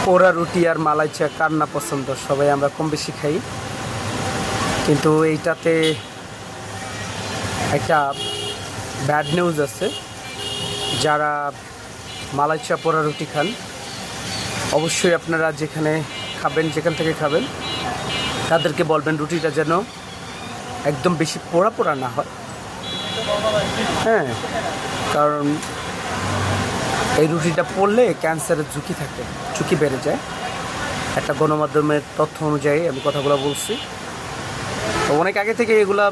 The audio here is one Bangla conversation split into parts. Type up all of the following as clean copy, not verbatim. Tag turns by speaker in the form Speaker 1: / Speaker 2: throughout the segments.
Speaker 1: পোড়া রুটি আর মালাই চা কার না পছন্দ, সবাই আমরা কম বেশি খাই। কিন্তু এইটাতে একটা ব্যাড নিউজ আছে। যারা মালাই চা পোড়া রুটি খান, অবশ্যই আপনারা যেখানে খাবেন, যেখান থেকে খাবেন, তাদেরকে বলবেন রুটিটা যেন একদম বেশি পোড়া পোড়া না হয়। হ্যাঁ, কারণ এই রুটিটা পড়লে ক্যান্সারের ঝুঁকি বেড়ে যায়। একটা গণমাধ্যমের তথ্য অনুযায়ী আমি কথাগুলো বলছি। তো অনেক আগে থেকে এগুলা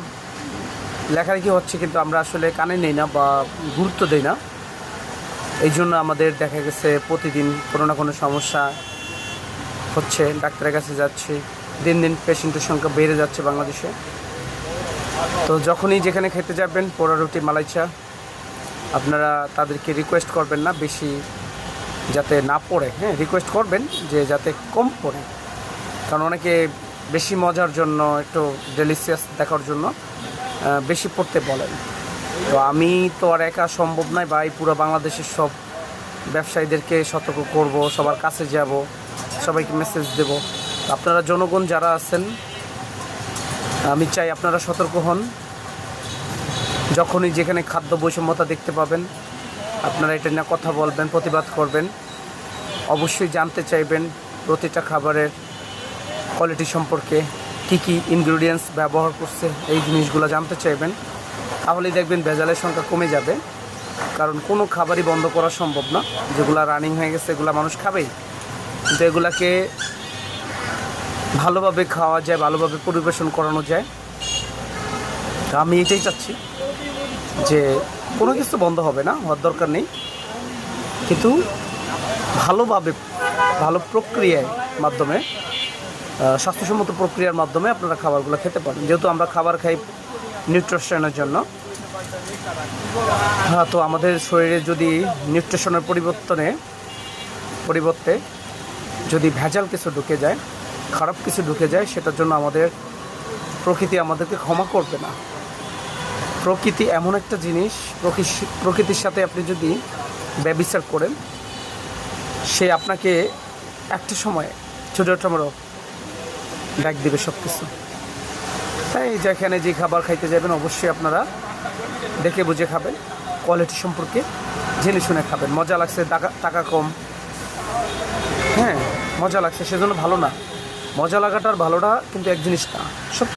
Speaker 1: লেখালেখি হচ্ছে, কিন্তু আমরা আসলে কানে নেই না বা গুরুত্ব দিই না। এই জন্য আমাদের দেখা গেছে প্রতিদিন কোনো না কোনো সমস্যা হচ্ছে, ডাক্তারের কাছে যাচ্ছি, দিন দিন পেশেন্টের সংখ্যা বেড়ে যাচ্ছে বাংলাদেশে। তো যখনই যেখানে খেতে যাবেন পোড়া রুটি মালাই চা, আপনারা তাদেরকে রিকোয়েস্ট করবেন না বেশি যাতে না পড়ে। হ্যাঁ, রিকোয়েস্ট করবেন যে যাতে কম পড়ে, কারণ অনেকে বেশি মজার জন্য, একটু ডেলিশিয়াস দেখার জন্য বেশি পড়তে বলেন। তো আমি তো আর একা সম্ভব নয়, বা এই পুরো বাংলাদেশের সব ব্যবসায়ীদেরকে সতর্ক করব, সবার কাছে যাব, সবাইকে মেসেজ দেব। আপনারা জনগণ যারা আছেন, আমি চাই আপনারা সতর্ক হন। যখনই যেখানে খাদ্য বৈষম্যতা দেখতে পাবেন, আপনারা এটা নিয়ে কথা বলবেন, প্রতিবাদ করবেন। অবশ্যই জানতে চাইবেন প্রতিটা খাবারের কোয়ালিটি সম্পর্কে, কী কী ইনগ্রিডিয়েন্টস ব্যবহার করছে, এই জিনিসগুলো জানতে চাইবেন। তাহলেই দেখবেন ভেজালের সংখ্যা কমে যাবে। কারণ কোনো খাবারই বন্ধ করা সম্ভব না। যেগুলো রানিং হয়ে গেছে এগুলো মানুষ খাবেই, কিন্তু এগুলাকে ভালোভাবে খাওয়া যায়, ভালোভাবে পরিবেশন করানো যায়। তা আমি এটাই চাচ্ছি যে কোনো কিছু বন্ধ হবে না, হওয়ার দরকার নেই, কিন্তু ভালোভাবে, ভালো প্রক্রিয়ার মাধ্যমে, স্বাস্থ্যসম্মত প্রক্রিয়ার মাধ্যমে আপনারা খাবারগুলো খেতে পারেন। যেহেতু আমরা খাবার খাই নিউট্রিশনের জন্য, হ্যাঁ, তো আমাদের শরীরে যদি নিউট্রিশনের পরিবর্তে যদি ভেজাল কিছু ঢুকে যায়, খারাপ কিছু ঢুকে যায়, সেটার জন্য আমাদের প্রকৃতি আমাদেরকে ক্ষমা করবে না। প্রকৃতি এমন একটা জিনিস, প্রকৃতির সাথে আপনি যদি ব্যভিচার করেন, সে আপনাকে একটা সময় ছোটো ব্যাগ দেবে সব কিছু। তাই যেখানে যে খাবার খাইতে যাবেন, অবশ্যই আপনারা দেখে বুঝে খাবেন, কোয়ালিটি সম্পর্কে জেনে শুনে খাবেন। মজা লাগছে, টাকা কম, হ্যাঁ মজা লাগছে সেজন্য ভালো না। মজা লাগাটার ভালোটা কিন্তু এক জিনিস না। সব